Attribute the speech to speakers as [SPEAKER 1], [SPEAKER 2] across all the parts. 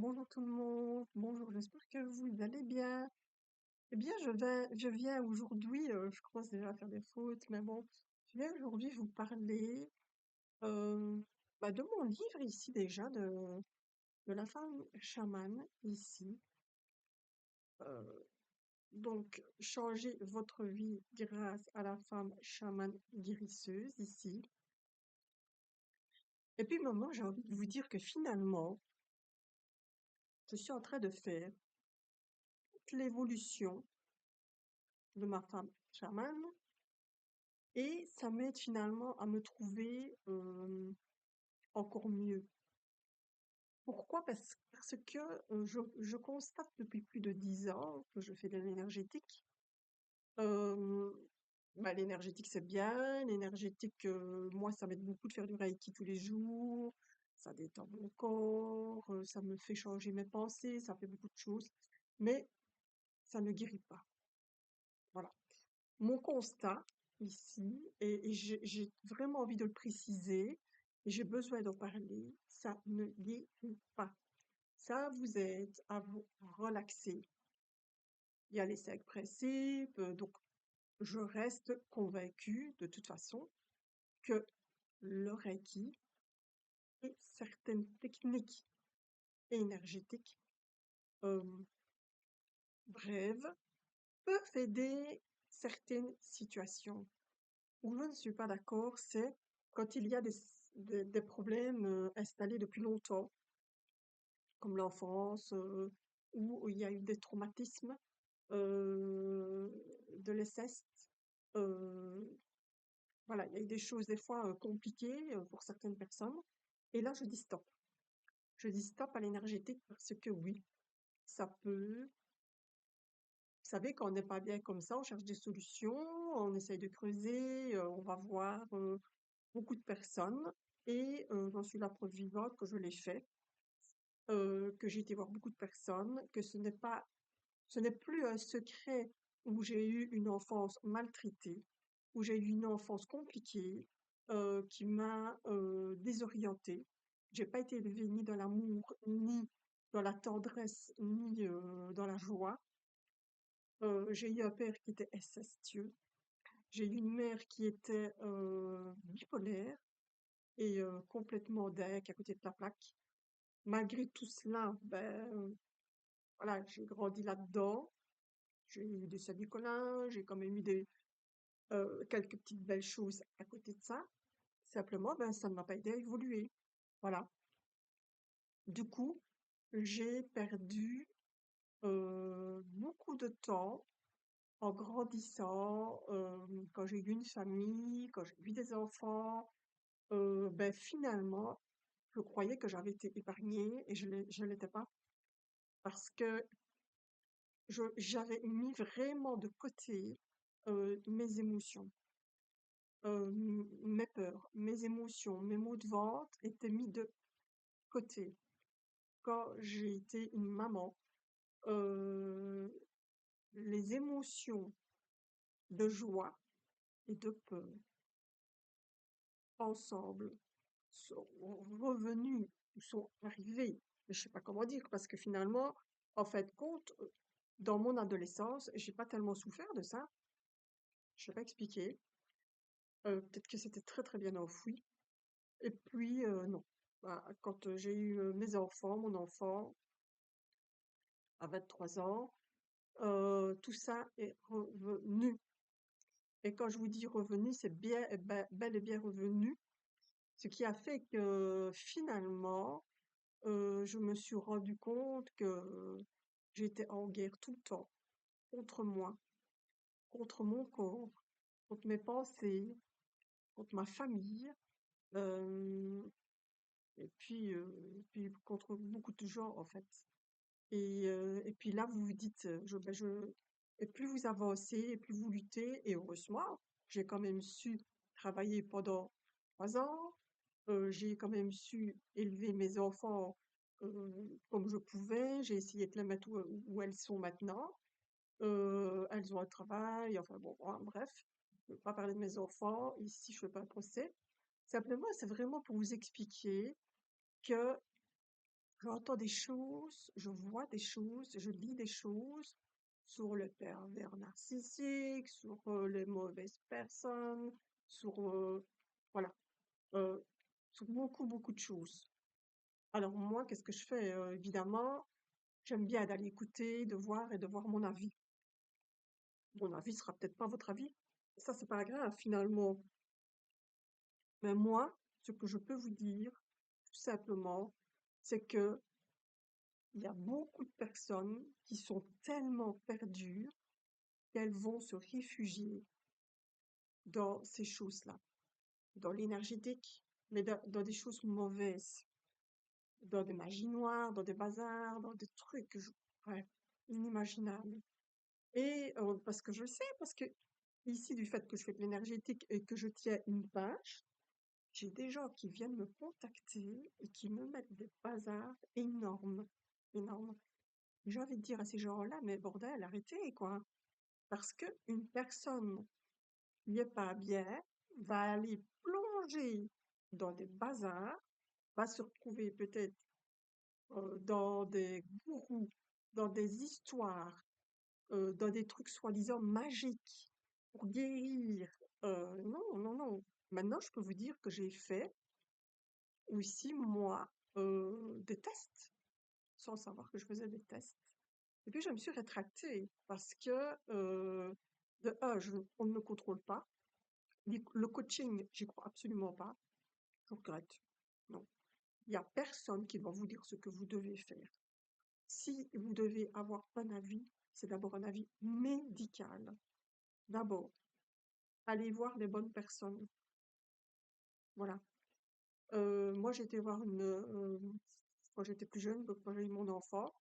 [SPEAKER 1] Bonjour tout le monde, bonjour, j'espère que vous allez bien. Eh bien, je viens aujourd'hui, je commence déjà à faire des fautes, mais bon, je viens aujourd'hui vous parler euh, de mon livre ici déjà, de la femme chamane ici. Euh, donc, changer votre vie grâce à la femme chamane guérisseuse ici. Et puis, maman, j'ai envie de vous dire que finalement, je suis en train de faire toute l'évolution de ma femme chamane. Et ça m'aide finalement à me trouver encore mieux. Pourquoi? Parce que je constate depuis plus de 10 ans que je fais de l'énergétique. Euh, L'énergétique, c'est bien. L'énergétique, moi, ça m'aide beaucoup de faire du Reiki tous les jours. Ça détend mon corps, ça me fait changer mes pensées, ça fait beaucoup de choses. Mais ça ne guérit pas. Voilà. Mon constat ici, et j'ai vraiment envie de le préciser, et j'ai besoin d'en parler, ça ne guérit pas. Ça vous aide à vous relaxer. Il y a les 5 principes, donc je reste convaincue de toute façon que le Reiki et certaines techniques énergétiques euh, brèves peuvent aider certaines situations. Où je ne suis pas d'accord, c'est quand il y a des problèmes installés depuis longtemps, comme l'enfance, où il y a eu des traumatismes, euh, de l'inceste. euh, voilà, il y a eu des choses des fois compliquées pour certaines personnes. Et là, je dis stop. Je dis stop à l'énergétique parce que oui, ça peut. Vous savez, quand on n'est pas bien comme ça, on cherche des solutions, on essaye de creuser, on va voir beaucoup de personnes et j'en suis la preuve vivante que je l'ai fait, que j'ai été voir beaucoup de personnes, que ce n'est plus un secret où j'ai eu une enfance maltraitée, où j'ai eu une enfance compliquée, qui m'a désorientée. J'ai pas été élevée ni dans l'amour, ni dans la tendresse, ni dans la joie. J'ai eu un père qui était incestueux. J'ai eu une mère qui était bipolaire et complètement dingue à côté de la plaque. Malgré tout cela, voilà, j'ai grandi là-dedans. J'ai eu des Saint-Nicolas, j'ai quand même eu quelques petites belles choses à côté de ça. Simplement, ça ne m'a pas aidé à évoluer. Voilà. Du coup, j'ai perdu beaucoup de temps en grandissant, quand j'ai eu une famille, quand j'ai eu des enfants. Finalement, je croyais que j'avais été épargnée et je l'étais pas. Parce que j'avais mis vraiment de côté mes émotions, mes peurs, mes émotions, mes maux de ventre étaient mis de côté. Quand j'ai été une maman, euh, les émotions de joie et de peur ensemble sont revenues, sont arrivées. Je sais pas comment dire, parce que finalement, en fait, compte, dans mon adolescence, j'ai pas tellement souffert de ça. Je sais pas expliquer. Peut-être que c'était très très bien enfoui. Et puis, non. Quand j'ai eu mes enfants, mon enfant, à 23 ans, tout ça est revenu. Et quand je vous dis revenu, c'est bien, bel et bien revenu. Ce qui a fait que finalement, je me suis rendu compte que j'étais en guerre tout le temps, contre moi, contre mon corps, contre mes pensées, contre ma famille. euh, et puis contre beaucoup de gens en fait. Et puis là, vous vous dites, et plus vous avancez, et plus vous luttez, et heureusement, j'ai quand même su travailler pendant 3 ans, j'ai quand même su élever mes enfants comme je pouvais, j'ai essayé de les mettre où elles sont maintenant. Elles ont un travail, enfin bon, bref, je ne veux pas parler de mes enfants, ici je fais pas un procès. Simplement, c'est vraiment pour vous expliquer que J'entends des choses, je vois des choses, je lis des choses sur le pervers narcissique, sur les mauvaises personnes, sur voilà, euh, sur beaucoup beaucoup de choses. Alors moi, qu'est-ce que je fais? Évidemment, j'aime bien d'aller écouter, de voir et de voir mon avis. Mon avis sera peut-être pas votre avis. Ça, c'est pas grave finalement. Mais moi, ce que je peux vous dire, tout simplement, c'est que il y a beaucoup de personnes qui sont tellement perdues qu'elles vont se réfugier dans ces choses-là, dans l'énergétique, mais dans des choses mauvaises, dans des magies noires, dans des bazars, dans des trucs, ouais, inimaginables. Et parce que je sais, parce que ici, du fait que je fais de l'énergétique et que je tiens une page, j'ai des gens qui viennent me contacter et qui me mettent des bazars énormes, énormes. J'ai envie de dire à ces gens-là, mais bordel, arrêtez, quoi. Parce que une personne qui est pas bien va aller plonger dans des bazars, va se retrouver peut-être dans des gourous, dans des histoires, dans des trucs soi-disant magiques pour guérir. Non, non, non. Maintenant, je peux vous dire que j'ai fait aussi, moi, des tests, sans savoir que je faisais des tests. Et puis, je me suis rétractée parce que, de un, on ne me contrôle pas. Le coaching, j'y crois absolument pas. Je regrette. Non. Il y a personne qui va vous dire ce que vous devez faire. Si vous devez avoir un avis, c'est d'abord un avis médical. D'abord, allez voir les bonnes personnes. Voilà. Moi, j'ai été voir quand j'étais plus jeune, donc quand j'ai eu mon enfant,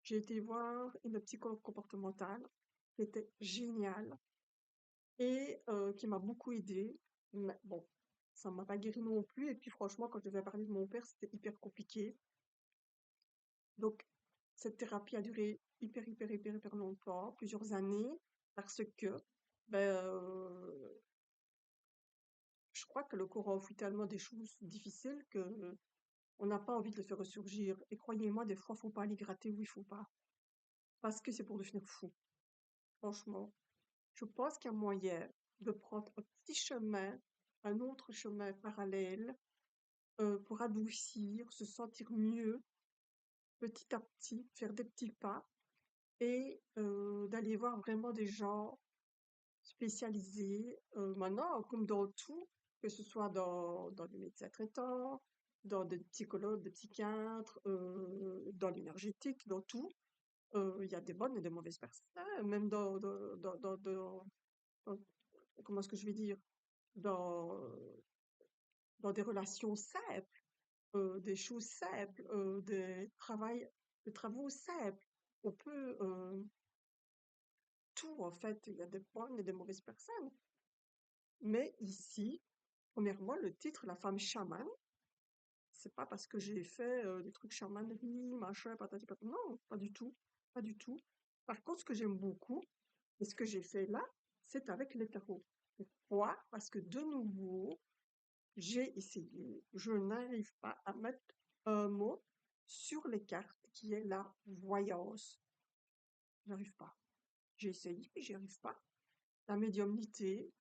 [SPEAKER 1] j'ai été voir une psychologue comportementale qui était géniale et qui m'a beaucoup aidée. Mais bon, ça m'a pas guéri non plus. Et puis franchement, quand je devais parler de mon père, c'était hyper compliqué. Donc, cette thérapie a duré hyper, hyper, hyper, hyper longtemps, plusieurs années, parce que ben, je crois que le Coran offre tellement des choses difficiles que on n'a pas envie de le faire ressurgir. Et croyez-moi, des fois, faut pas aller gratter où il faut pas, parce que c'est pour devenir fou. Franchement, je pense qu'il y a moyen de prendre un petit chemin, un autre chemin parallèle, pour adoucir, se sentir mieux, petit à petit, faire des petits pas et d'aller voir vraiment des gens spécialisés. Maintenant, comme dans tout, que ce soit dans les médecins traitants, dans des psychologues, des psychiatres, dans l'énergétique, dans tout, il y a des bonnes et des mauvaises personnes, hein, même dans- comment est-ce que je vais dire, dans, dans des relations simples, des choses simples, des travaux simples. On peut tout, en fait, il y a des bonnes et des mauvaises personnes. Mais ici, premièrement, le titre, la femme chamane, c'est pas parce que j'ai fait des trucs chamanerie, machin, patati patata. Non, pas du tout, pas du tout. Par contre, ce que j'aime beaucoup, et ce que j'ai fait là, c'est avec les tarots. Pourquoi? Parce que de nouveau, j'ai essayé, je n'arrive pas à mettre un mot sur les cartes qui est la voyance. J'arrive pas. J'ai essayé, j'y arrive pas. La médiumnité,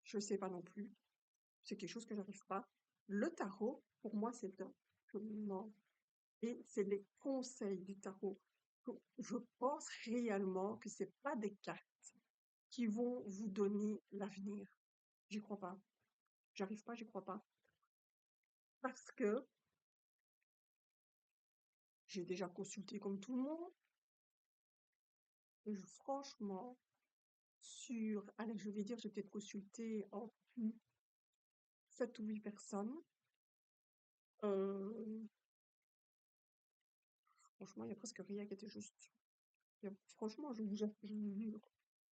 [SPEAKER 1] je sais pas non plus. C'est quelque chose que j'arrive pas. Le tarot, pour moi, c'est un chemin. Et c'est les conseils du tarot. Je pense réellement que c'est pas des cartes qui vont vous donner l'avenir. J'y crois pas. J'arrive pas, j'y crois pas. Parce que j'ai déjà consulté comme tout le monde. Et franchement, allez, je vais dire, j'ai peut-être consulté en tout 7 ou 8 personnes. Euh, Franchement, il y a presque rien qui était juste. Franchement, je vous jure.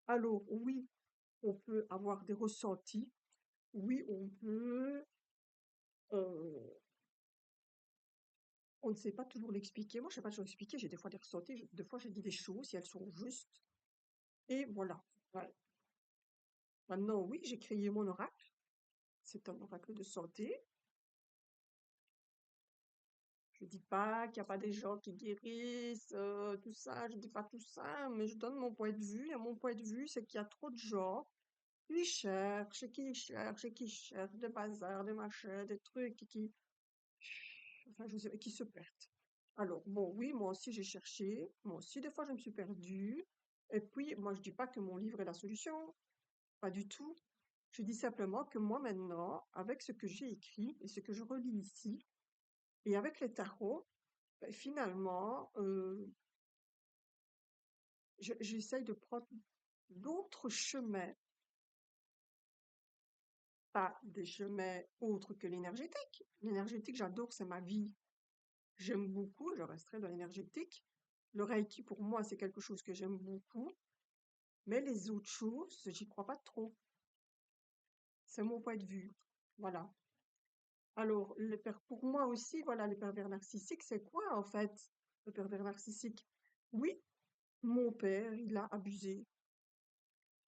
[SPEAKER 1] Alors, oui, on peut avoir des ressentis. Oui, euh, on ne sait pas toujours l'expliquer. Moi, je ne sais pas toujours l'expliquer. J'ai des fois des ressentis. Des fois, j'ai dit des choses si elles sont justes. Et voilà. Voilà. Maintenant, oui, j'ai créé mon oracle. C'est un oracle de santé. Je dis pas qu'il n'y a pas des gens qui guérissent, tout ça, je dis pas tout ça, mais je donne mon point de vue. Et mon point de vue, c'est qu'il y a trop de gens qui cherchent, et qui cherchent, et qui cherchent des bazars, des machins, des trucs, enfin, je sais, et qui se perdent. Alors, bon, oui, moi aussi j'ai cherché, moi aussi des fois je me suis perdue. Et puis, moi je dis pas que mon livre est la solution, pas du tout. Je dis simplement que moi maintenant, avec ce que j'ai écrit et ce que je relis ici, et avec les tarots, ben, finalement, j'essaye de prendre d'autres chemins, pas des chemins autres que l'énergétique. L'énergétique, j'adore, c'est ma vie. J'aime beaucoup, je resterai dans l'énergétique. Le Reiki, pour moi, c'est quelque chose que j'aime beaucoup, mais les autres choses, j'y crois pas trop. C'est mon point de vue. Voilà. Alors, pour moi aussi, voilà, le pervers narcissique, c'est quoi en fait, le pervers narcissique? Oui, mon père, il a abusé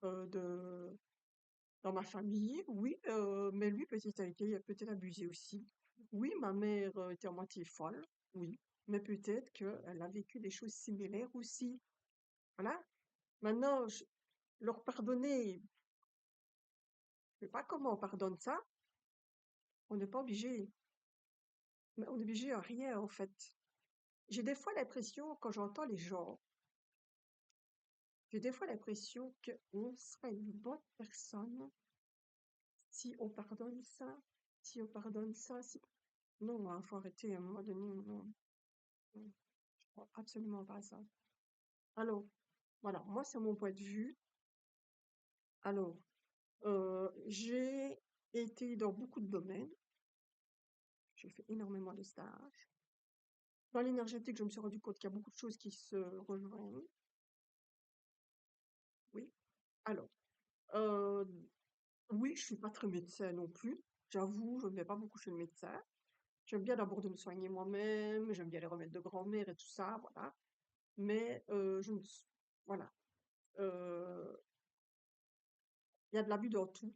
[SPEAKER 1] de dans ma famille, oui, mais lui, peut-être il a peut-être abusé aussi. Oui, ma mère était à moitié folle, oui, mais peut-être qu'elle a vécu des choses similaires aussi. Voilà. Maintenant, leur pardonner, je sais pas comment on pardonne ça. On n'est pas obligé. Mais on est obligé à rien, en fait. J'ai des fois l'impression, quand j'entends les gens, j'ai des fois l'impression qu'on serait une bonne personne si on pardonne ça, si on pardonne ça, si... Non, il faut arrêter à un moment donné, non, non, je crois absolument pas à ça. Alors, voilà, moi, c'est mon point de vue. Alors, j'ai été dans beaucoup de domaines, j'ai fait énormément de stages. Dans l'énergétique, je me suis rendu compte qu'il y a beaucoup de choses qui se rejoignent, oui. Alors, euh, oui, je suis pas très médecin non plus. J'avoue, je ne vais pas beaucoup chez le médecin. J'aime bien d'abord de me soigner moi-même, j'aime bien les remèdes de grand-mère et tout ça, voilà. Mais voilà, euh, il y a de l'abus dans tout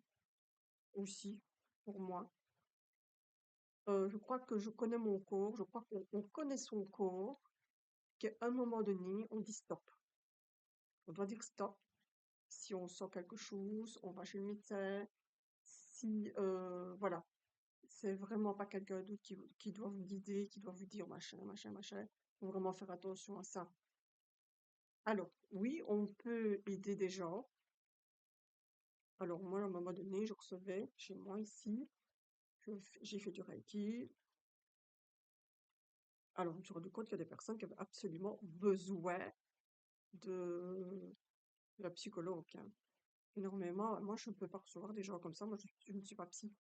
[SPEAKER 1] aussi pour moi. Je crois que je connais mon corps, je crois qu'on connaît son corps, qu'à un moment donné, on dit stop. On doit dire stop. Si on sent quelque chose, on va chez le médecin. Si, voilà, c'est vraiment pas quelqu'un d'autre qui doit vous guider, qui doit vous dire machin, machin, machin. Faut vraiment faire attention à ça. Alors, oui, on peut aider des gens. Alors, moi, à un moment donné, je recevais chez moi ici, j'ai fait du Reiki. Alors, je me suis rendu compte qu'il y a des personnes qui avaient absolument besoin de, de la psychologue, hein. Énormément. Moi, je ne peux pas recevoir des gens comme ça. Moi, je ne suis pas psy.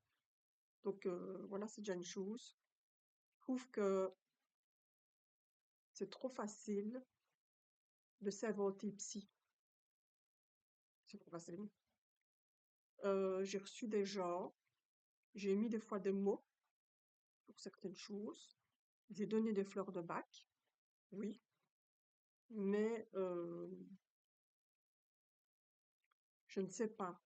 [SPEAKER 1] Donc, voilà, c'est déjà une chose. Je trouve que c'est trop facile de s'inventer psy. C'est trop facile. J'ai reçu des gens, j'ai mis des fois des mots pour certaines choses. J'ai donné des fleurs de bac, oui, mais je ne sais pas.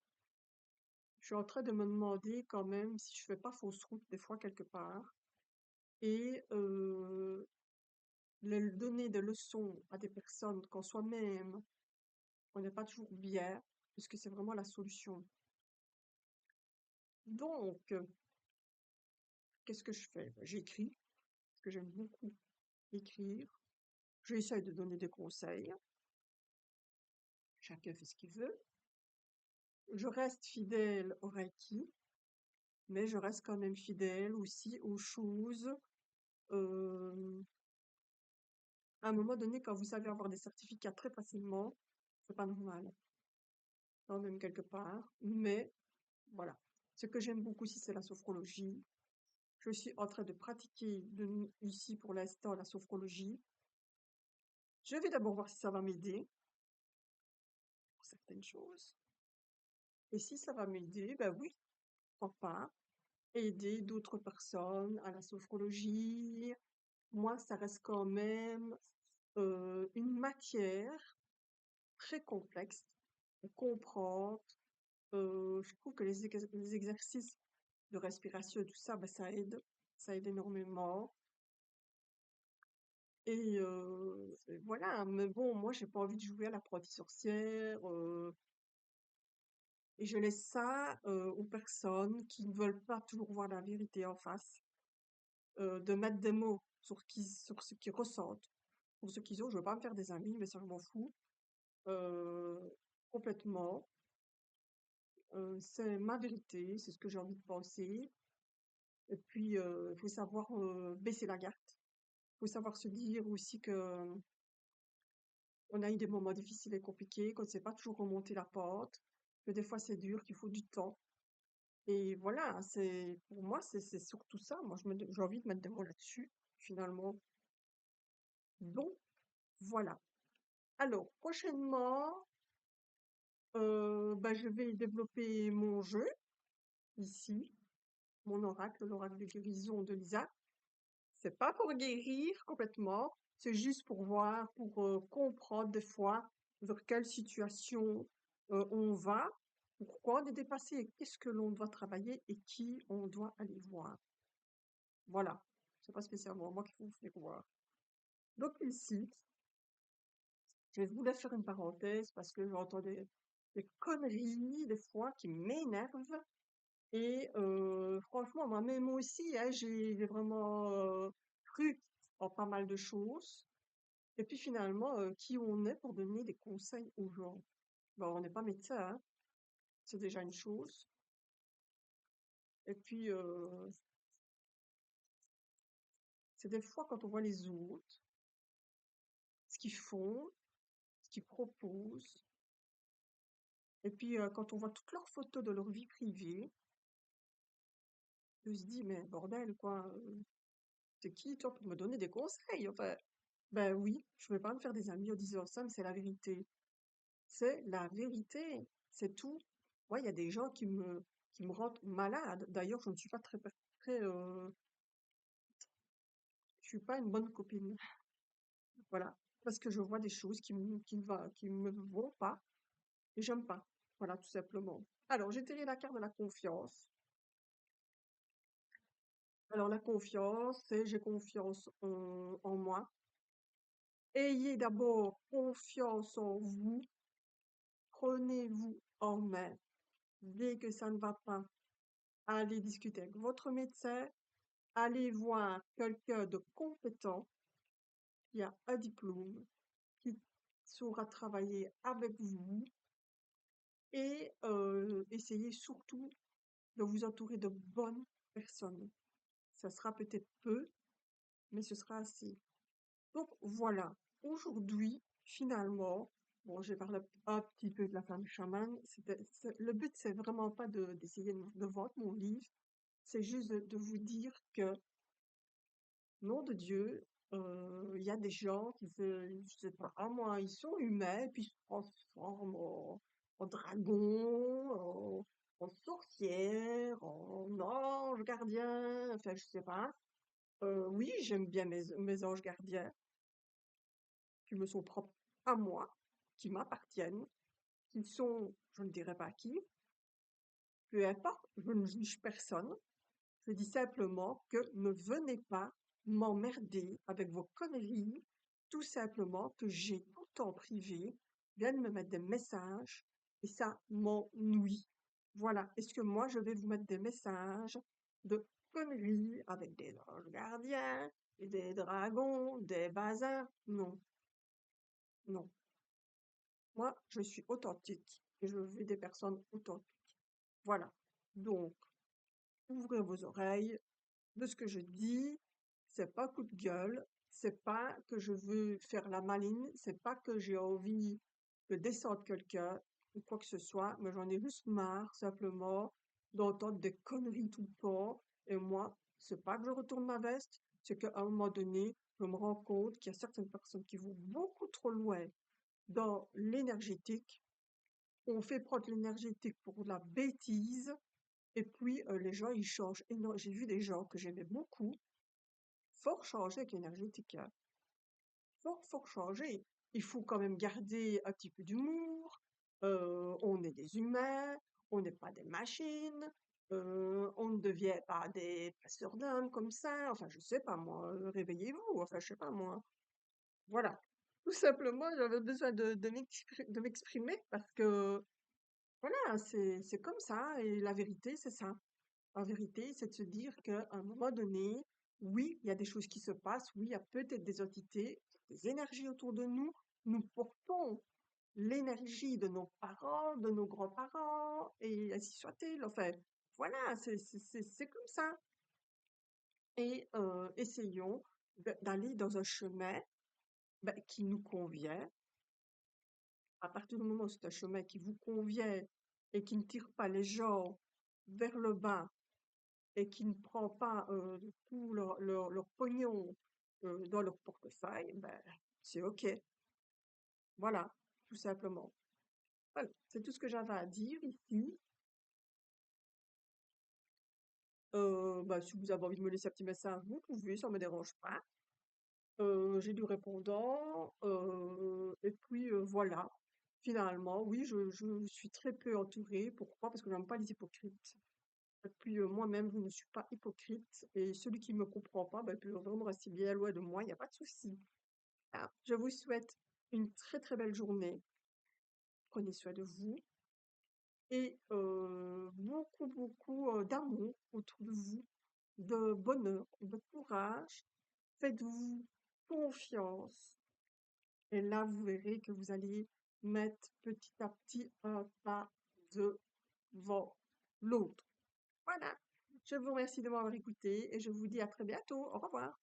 [SPEAKER 1] Je suis en train de me demander quand même si je fais pas fausse route des fois quelque part et donner des leçons à des personnes quand soi-même on n'est pas toujours bien, puisque c'est vraiment la solution. Donc, qu'est-ce que je fais? Ben, j'écris, parce que j'aime beaucoup écrire. J'essaye de donner des conseils. Chacun fait ce qu'il veut. Je reste fidèle au Reiki, mais je reste quand même fidèle aussi aux choses. euh, à un moment donné, quand vous savez avoir des certificats très facilement, c'est pas normal, quand même quelque part. Mais voilà. Ce que j'aime beaucoup aussi, c'est la sophrologie. Je suis en train de pratiquer ici pour l'instant la sophrologie. Je vais d'abord voir si ça va m'aider pour certaines choses. Et si ça va m'aider, ben oui, pourquoi pas. Aider d'autres personnes à la sophrologie. Moi, ça reste quand même une matière très complexe à comprendre. Je trouve que les exercices de respiration et tout ça, ben, ça aide énormément. Et voilà, mais bon, moi, j'ai pas envie de jouer à l'apprentie sorcière, et je laisse ça aux personnes qui ne veulent pas toujours voir la vérité en face, de mettre des mots sur ce qu'ils ressentent, pour ce qu'ils ont. Je veux pas me faire des amis, mais ça, je m'en fous euh, complètement. C'est ma vérité, c'est ce que j'ai envie de penser. Et puis, il faut savoir baisser la garde. Il faut savoir se dire aussi que on a eu des moments difficiles et compliqués, qu'on ne sait pas toujours remonter la pente, que des fois c'est dur, qu'il faut du temps. Et voilà, pour moi, c'est surtout ça. Moi, j'ai envie de mettre des mots là-dessus, finalement. Donc, voilà. Alors, prochainement, bah, je vais développer mon jeu, ici, mon oracle, l'oracle de guérison de Lisa. C'est pas pour guérir complètement, c'est juste pour voir, pour comprendre des fois vers quelle situation on va, pourquoi on est dépassé et qu'est-ce que l'on doit travailler et qui on doit aller voir. Voilà. C'est pas spécialement moi qui vous fais voir. Donc ici, je voulais faire une parenthèse parce que j'entends des conneries des fois qui m'énervent. Et franchement, moi-même aussi, hein, j'ai vraiment cru en pas mal de choses. Et puis finalement, qui on est pour donner des conseils aux gens? Ben, on n'est pas médecin, hein, c'est déjà une chose. Et puis, c'est des fois quand on voit les autres, ce qu'ils font, ce qu'ils proposent, et puis quand on voit toutes leurs photos de leur vie privée, on se dit, mais bordel, quoi, t'es qui, toi, pour me donner des conseils? Enfin, ben oui, je vais pas me faire des amis en disant ça, mais c'est la vérité. C'est la vérité, c'est tout. Moi, il y a des gens qui me rendent malade. D'ailleurs, je ne suis pas très, je suis pas une bonne copine. Voilà. Parce que je vois des choses qui me vont pas et j'aime pas. Voilà, tout simplement. Alors, j'ai tiré la carte de la confiance. Alors, la confiance, c'est j'ai confiance en moi. Ayez d'abord confiance en vous. Prenez-vous en main. Dès que ça ne va pas, allez discuter avec votre médecin. Allez voir quelqu'un de compétent qui a un diplôme, qui saura travailler avec vous et essayez surtout de vous entourer de bonnes personnes. Ça sera peut-être peu, mais ce sera assez. Donc voilà, aujourd'hui, finalement, bon, j'ai parlé un petit peu de la femme chamane. Le but, c'est vraiment pas d'essayer de vendre mon livre, c'est juste de vous dire que nom de Dieu, il y a des gens qui je sais pas, moi, ils sont humains, et puis ils se transforment en dragon, en sorcière, en ange gardien, enfin, je sais pas. Oui, j'aime bien mes anges gardiens, qui me sont propres à moi, qui m'appartiennent, qui sont, je ne dirais pas qui, peu importe, je ne juge personne. Je dis simplement que ne venez pas m'emmerder avec vos conneries, tout simplement que j'ai tout en privé, viennent me mettre des messages et ça m'ennuie. Voilà. Est-ce que moi je vais vous mettre des messages de conneries avec des anges gardiens, et des dragons, des bazars? Non, non. Moi, je suis authentique et je veux des personnes authentiques. Voilà. Donc, ouvrez vos oreilles, de ce que je dis, c'est pas coup de gueule, c'est pas que je veux faire la maline, c'est pas que j'ai envie de descendre quelqu'un ou quoi que ce soit, mais j'en ai juste marre simplement d'entendre des conneries tout le temps. Et moi, c'est pas que je retourne ma veste, c'est qu'à un moment donné, je me rends compte qu'il y a certaines personnes qui vont beaucoup trop loin dans l'énergétique. On fait prendre l'énergétique pour de la bêtise, et puis les gens, ils changent. Et non, j'ai vu des gens que j'aimais beaucoup, fort changer avec l'énergétique, hein. Fort changer. Il faut quand même garder un petit peu d'humour. On est des humains, on n'est pas des machines. On ne devient pas des passeurs d'âme comme ça. Enfin, je sais pas moi. Réveillez-vous. Enfin, je sais pas moi. Voilà. Tout simplement, j'avais besoin de m'exprimer parce que, voilà, c'est comme ça et la vérité, c'est ça. La vérité, c'est de se dire qu'à un moment donné, oui, il y a des choses qui se passent, oui, il y a peut-être des entités, des énergies autour de nous. Nous portons l'énergie de nos parents, de nos grands-parents, et ainsi soit-il. Enfin, voilà, c'est comme ça. Et essayons d'aller dans un chemin qui nous convient. À partir du moment où c'est un chemin qui vous convient et qui ne tire pas les gens vers le bas et qui ne prend pas tout leur pognon dans leur portefeuille, ben, c'est OK. Voilà, tout simplement. Voilà, c'est tout ce que j'avais à dire ici. Bah, si vous avez envie de me laisser un petit message, vous pouvez, ça me dérange pas. J'ai du répondant, et puis voilà. Finalement, oui, je suis très peu entourée. Pourquoi? Parce que j'aime pas les hypocrites. Et puis moi-même, je ne suis pas hypocrite. Et celui qui me comprend pas, ben, peut vraiment rester bien loin de moi, il n'y a pas de souci. Ah, je vous souhaite une très très belle journée. Prenez soin de vous et beaucoup beaucoup d'amour autour de vous, de bonheur, de courage. Faites-vous confiance. Et là, vous verrez que vous allez mettre petit à petit un pas devant l'autre. Voilà. Je vous remercie de m'avoir écouté et je vous dis à très bientôt. Au revoir.